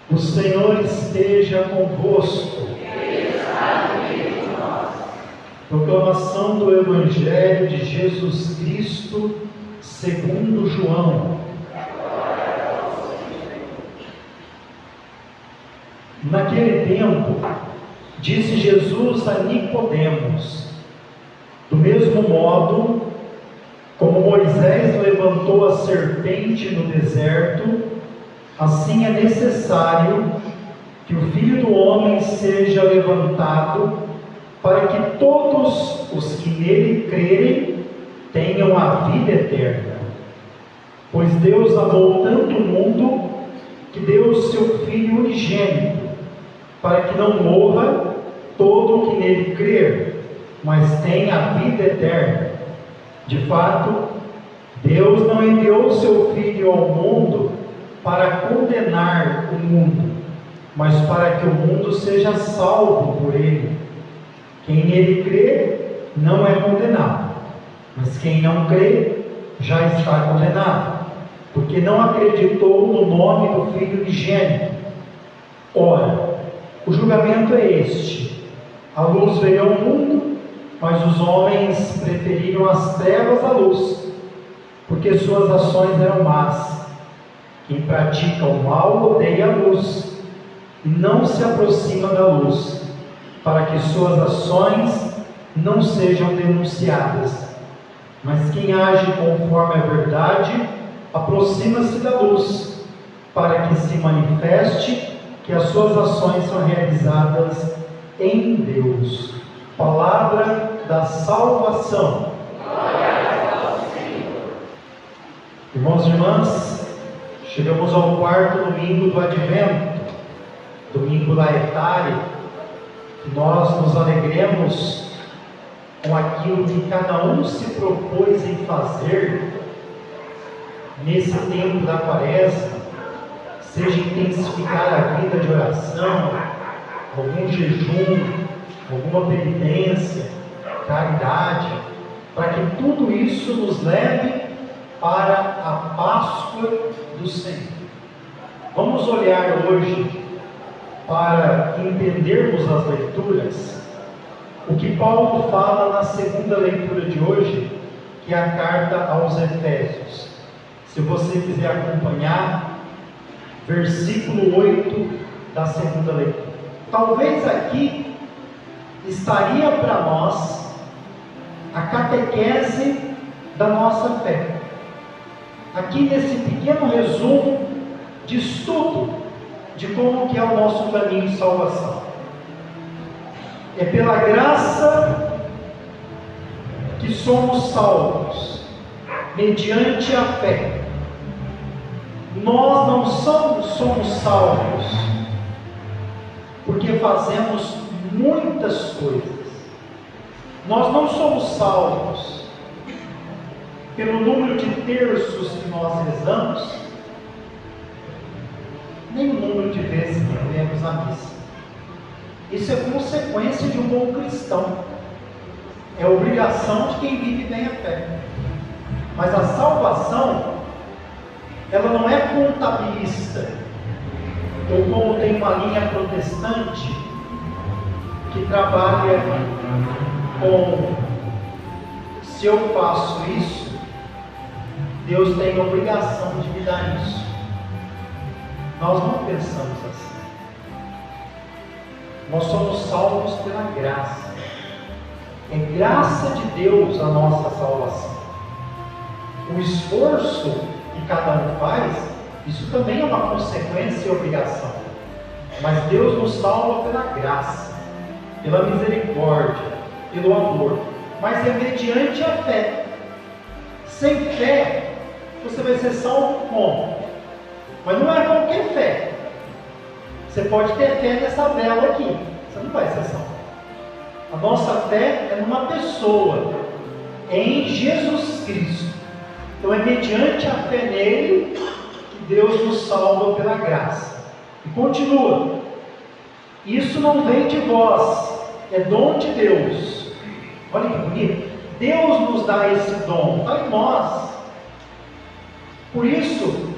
O Senhor esteja convosco. Proclamação do Evangelho de Jesus Cristo, segundo João. Naquele tempo, disse Jesus a Nicodemos: do mesmo modo, como Moisés levantou a serpente no deserto, assim é necessário que o Filho do Homem seja levantado, para que todos os que nele crerem tenham a vida eterna. Pois Deus amou tanto o mundo, que deu o seu Filho unigênito, para que não morra todo o que nele crer, mas tenha a vida eterna. De fato, Deus não enviou o seu Filho ao mundo para condenar o mundo, mas para que o mundo seja salvo por ele. Quem nele crê não é condenado, mas quem não crê já está condenado, porque não acreditou no nome do Filho unigênito. Ora, o julgamento é este: a luz veio ao mundo, mas os homens preferiram as trevas à luz, porque suas ações eram más. Quem pratica o mal odeia a luz, e não se aproxima da luz, para que suas ações não sejam denunciadas. Mas quem age conforme a verdade, aproxima-se da luz, para que se manifeste que as suas ações são realizadas em Deus. Palavra da salvação. Irmãos e irmãs, chegamos ao quarto domingo do Advento, domingo laetário, que nós nos alegremos com aquilo que cada um se propôs em fazer nesse tempo da Quaresma, seja intensificar a vida de oração, algum jejum, alguma penitência, caridade, para que tudo isso nos leve para a Páscoa do Senhor. Vamos olhar hoje, para entendermos as leituras, o que Paulo fala na segunda leitura de hoje, que é a carta aos Efésios. Se você quiser acompanhar, versículo 8 da segunda leitura. Talvez aqui estaria para nós a catequese da nossa fé. Aqui nesse pequeno resumo de estudo de como que é o nosso caminho de salvação. É pela graça que somos salvos, mediante a fé. Nós não somos salvos porque fazemos muitas coisas. Nós não somos salvos pelo número de terços que nós rezamos, nem o número de vezes que viemos à missa. Isso é consequência de um bom cristão, é obrigação de quem vive bem a fé. Mas a salvação, ela não é contabilista, ou como tem uma linha protestante que trabalha com: se eu faço isso, Deus tem a obrigação de me dar isso. Nós não pensamos assim. Nós somos salvos pela graça. É graça de Deus a nossa salvação. O esforço que cada um faz, isso também é uma consequência e obrigação. Mas Deus nos salva pela graça, pela misericórdia, pelo amor. Mas é mediante a fé. Sem fé, você vai ser salvo como? Mas não é qualquer fé. Você pode ter fé nessa vela aqui, você não vai ser salvo. A nossa fé é numa pessoa, é em Jesus Cristo. Então é mediante a fé nele que Deus nos salva pela graça. E continua: isso não vem de vós, é dom de Deus. Olha que bonito. Deus nos dá esse dom, está em nós. Por isso,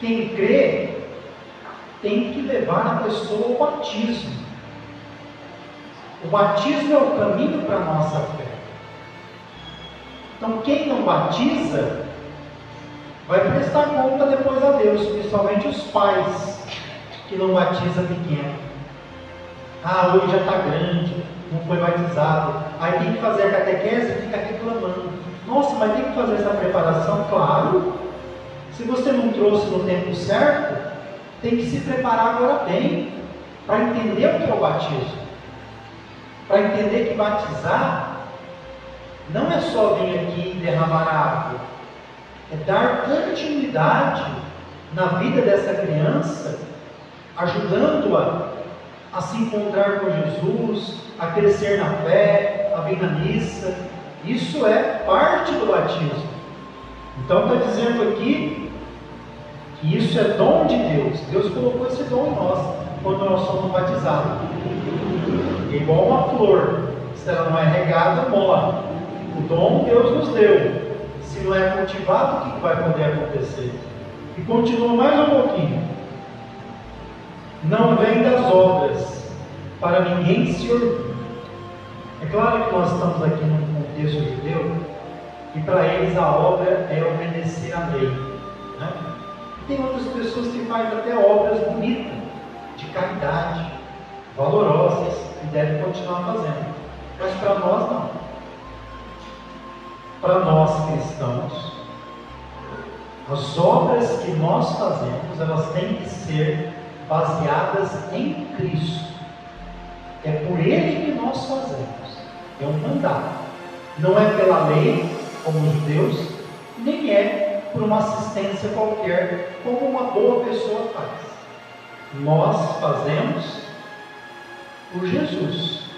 quem crê tem que levar a pessoa ao batismo. O batismo é o caminho para a nossa fé. Então, quem não batiza vai prestar conta depois a Deus, principalmente os pais que não batizam pequeno. Ah, hoje já está grande, não foi batizado. Aí tem que fazer a catequese e fica reclamando. Nossa, mas tem que fazer essa preparação? Claro. Se você não trouxe no tempo certo, tem que se preparar agora bem, para entender o que é o batismo. Para entender que batizar não é só vir aqui e derramar água, é dar continuidade na vida dessa criança, ajudando-a a se encontrar com Jesus, a crescer na fé, a vir na missa. Isso é parte do batismo. Então está dizendo aqui que isso é dom de Deus. Deus colocou esse dom em nós quando nós somos batizados. É igual uma flor, se ela não é regada, morre. O dom Deus nos deu. Se não é cultivado, o que vai poder acontecer? E continua mais um pouquinho. Não vem das obras, para ninguém se orgulhe. É claro que nós estamos aqui num contexto judeu, e para eles a obra é obedecer à lei, né? Tem outras pessoas que fazem até obras bonitas, de caridade, valorosas, e devem continuar fazendo. Mas para nós não. Para nós cristãos, as obras que nós fazemos, elas têm que ser baseadas em Cristo. É por Ele que nós fazemos. É um mandato. Não é pela lei, como os judeus, nem é por uma assistência qualquer, como uma boa pessoa faz. Nós fazemos por Jesus.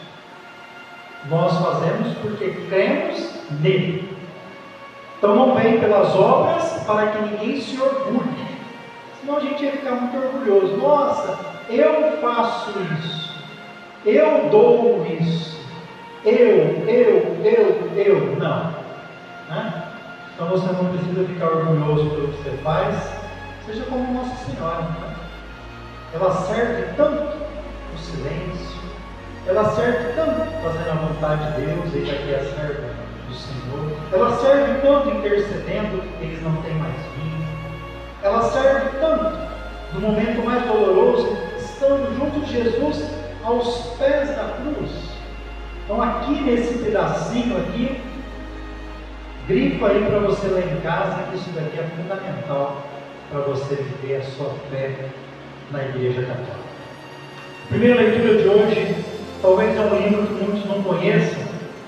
Nós fazemos porque cremos nele. Então não vem pelas obras para que ninguém se orgulhe. Senão a gente ia ficar muito orgulhoso. Nossa, eu faço isso. Eu dou isso. Eu. Não. Né? Então você não precisa ficar orgulhoso pelo que você faz. Seja como Nossa Senhora. Né? Ela serve tanto no silêncio. Ela serve tanto fazendo a vontade de Deus. Ele aqui é a serva do Senhor. Ela serve tanto intercedendo. Eles não têm mais vinho. Ela serve tanto no momento mais doloroso, estando junto de Jesus aos pés da cruz. Então aqui nesse pedacinho aqui, grifa aí para você ler em casa, que isso daqui é fundamental para você viver a sua fé na Igreja Católica. A primeira leitura de hoje, talvez é um livro que muitos não conheçam,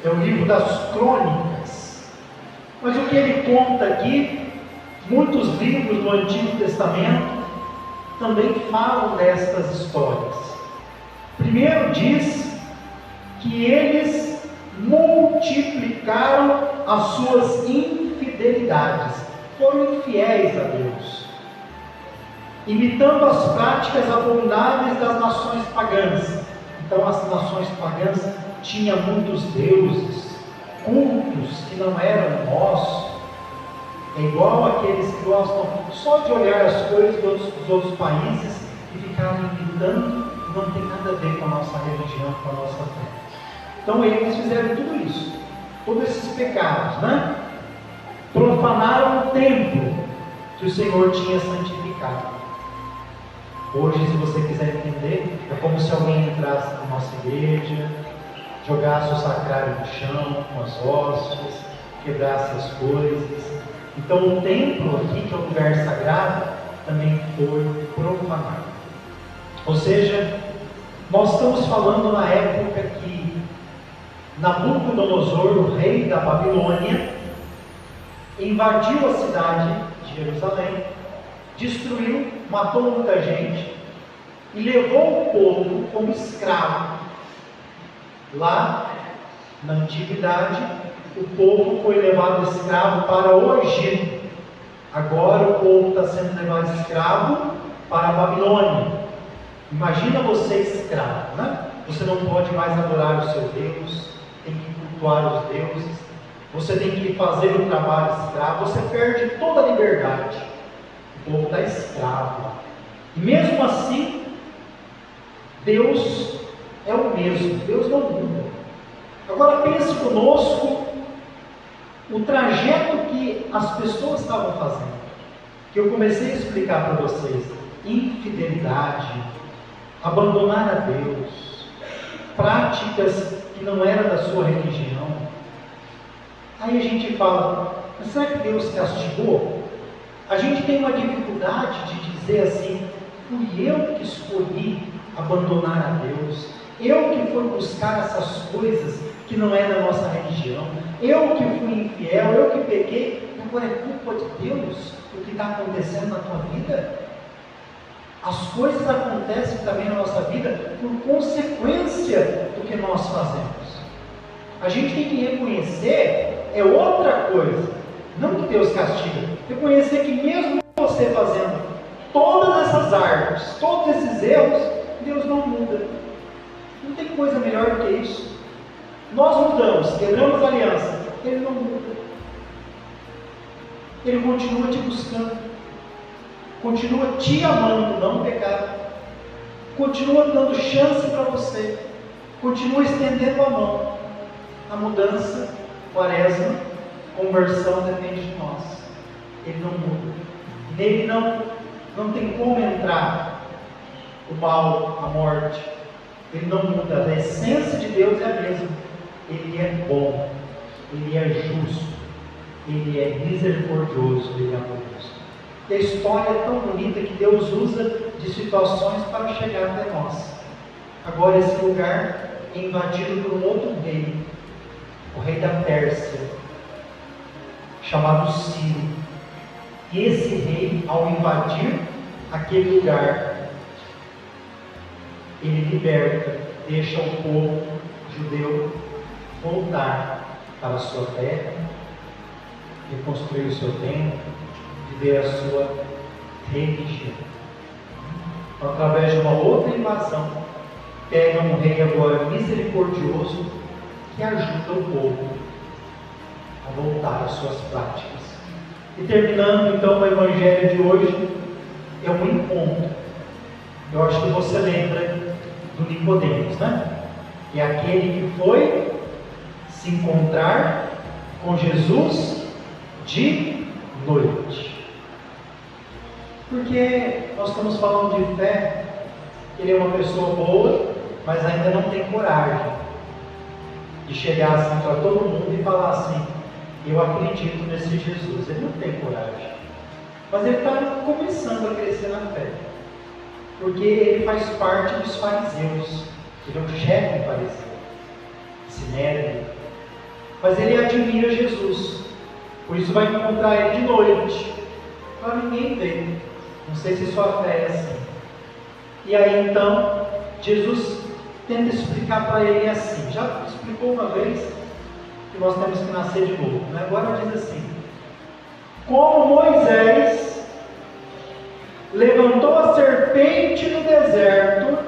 é o livro das Crônicas. Mas o que ele conta aqui, muitos livros do Antigo Testamento também falam destas histórias. Primeiro diz que eles multiplicaram as suas infidelidades, foram infiéis a Deus, imitando as práticas abomináveis das nações pagãs. Então as nações pagãs tinham muitos deuses, cultos que não eram nossos. É igual aqueles que gostam só de olhar as coisas dos outros países e ficarem imitando, não tem nada a ver com a nossa religião, com a nossa fé. Então eles fizeram tudo isso, todos esses pecados, né? Profanaram o templo que o Senhor tinha santificado. Hoje, se você quiser entender, é como se alguém entrasse na nossa igreja, jogasse o sacrário no chão, com as hóstias, quebrasse as coisas. Então o templo aqui, que é o lugar sagrado, também foi profanado. Ou seja, nós estamos falando na época que Nabucodonosor, o rei da Babilônia, invadiu a cidade de Jerusalém, destruiu, matou muita gente e levou o povo como escravo. Lá, na antiguidade, o povo foi levado escravo para o Egito. Agora o povo está sendo levado escravo para a Babilônia. Imagina você escravo, né? Você não pode mais adorar o seu Deus, tem que cultuar os deuses, você tem que fazer o trabalho escravo, você perde toda a liberdade. O povo está escravo. E mesmo assim, Deus é o mesmo, Deus não muda. Agora pense conosco o trajeto que as pessoas estavam fazendo, que eu comecei a explicar para vocês: infidelidade, abandonar a Deus, práticas que não eram da sua religião. Aí a gente fala, mas será que Deus castigou? A gente tem uma dificuldade de dizer assim: fui eu que escolhi abandonar a Deus, eu que fui buscar essas coisas que não é da nossa religião, eu que fui infiel, eu que pequei, e agora é culpa de Deus o que está acontecendo na tua vida? As coisas acontecem também na nossa vida por consequência do que nós fazemos. A gente tem que reconhecer, é outra coisa, não que Deus castiga, reconhecer que mesmo você fazendo todas essas árvores, todos esses erros, Deus não muda. Não tem coisa melhor do que isso. Nós mudamos, quebramos a aliança, Ele não muda. Ele continua te buscando, continua te amando, não pecado, continua dando chance para você, continua estendendo a mão. A mudança, quaresma, conversão depende de nós. Ele não muda. Nele não tem como entrar o mal, a morte. Ele não muda. A essência de Deus é a mesma. Ele é bom, Ele é justo, Ele é misericordioso, Ele é amoroso. E a história é tão bonita que Deus usa de situações para chegar até nós. Agora esse lugar é invadido por um outro rei, o rei da Pérsia, chamado Ciro. E esse rei, ao invadir aquele lugar, ele liberta, deixa o povo judeu voltar para a sua terra, reconstruir o seu templo, viver a sua religião. Então, através de uma outra invasão, pega um rei agora misericordioso que ajuda o povo a voltar às suas práticas. E terminando então o evangelho de hoje, é um encontro. Eu acho que você lembra do Nicodemos, né? É aquele que foi se encontrar com Jesus de noite. Porque nós estamos falando de fé, ele é uma pessoa boa, mas ainda não tem coragem de chegar assim para todo mundo e falar assim: eu acredito nesse Jesus. Ele não tem coragem, mas ele está começando a crescer na fé, porque ele faz parte dos fariseus. Ele é um chefe fariseu, sinédrio, mas ele admira Jesus, por isso vai encontrar ele de noite. Para ninguém ver, não sei se sua fé é assim. E aí então Jesus tenta explicar para ele assim, já explicou uma vez que nós temos que nascer de novo, né? Agora diz assim: como Moisés levantou a serpente no deserto.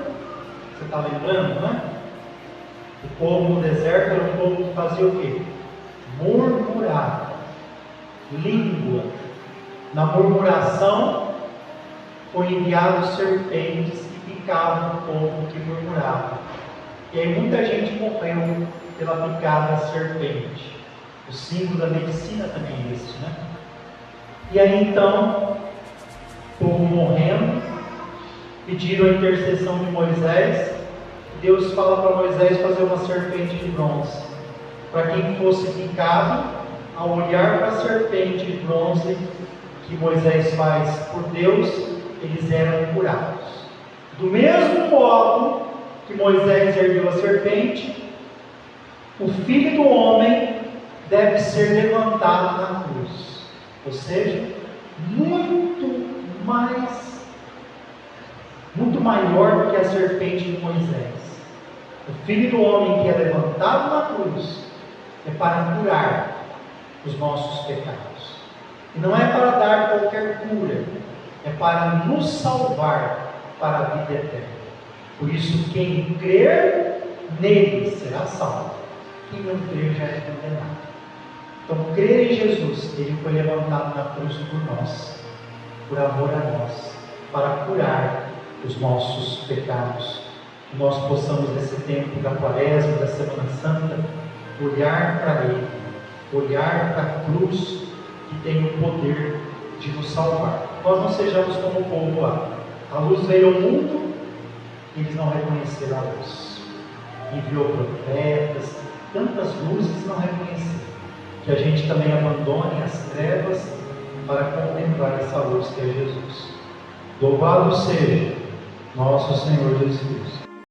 Você está lembrando, né? O povo no deserto era um povo que fazia o quê? Murmurar, língua. Na murmuração foi enviado serpentes que picavam o povo que murmurava. E aí muita gente morreu pela picada da serpente. O símbolo da medicina também é esse, né? E aí então, o povo morrendo, pediram a intercessão de Moisés. Deus fala para Moisés fazer uma serpente de bronze, para quem fosse picado, ao olhar para a serpente de bronze que Moisés faz por Deus, eles eram curados. Do mesmo modo que Moisés ergueu a serpente, o Filho do Homem deve ser levantado na cruz. Ou seja, muito maior do que a serpente de Moisés. O Filho do Homem que é levantado na cruz é para curar os nossos pecados. E não é para dar qualquer cura, é para nos salvar para a vida eterna. Por isso, quem crer nele será salvo. Quem não crer já é condenado. Então, crer em Jesus, ele foi levantado na cruz por nós, por amor a nós. para curar os nossos pecados. Que nós possamos, nesse tempo da Quaresma, da Semana Santa, olhar para Ele, olhar para a cruz que tem o poder de nos salvar. Nós não sejamos como o povo lá. A luz veio ao mundo, eles não reconheceram a luz. Enviou profetas, tantas luzes não reconheceram. Que a gente também abandone as trevas para contemplar essa luz que é Jesus. Louvado seja nosso Senhor Jesus Cristo.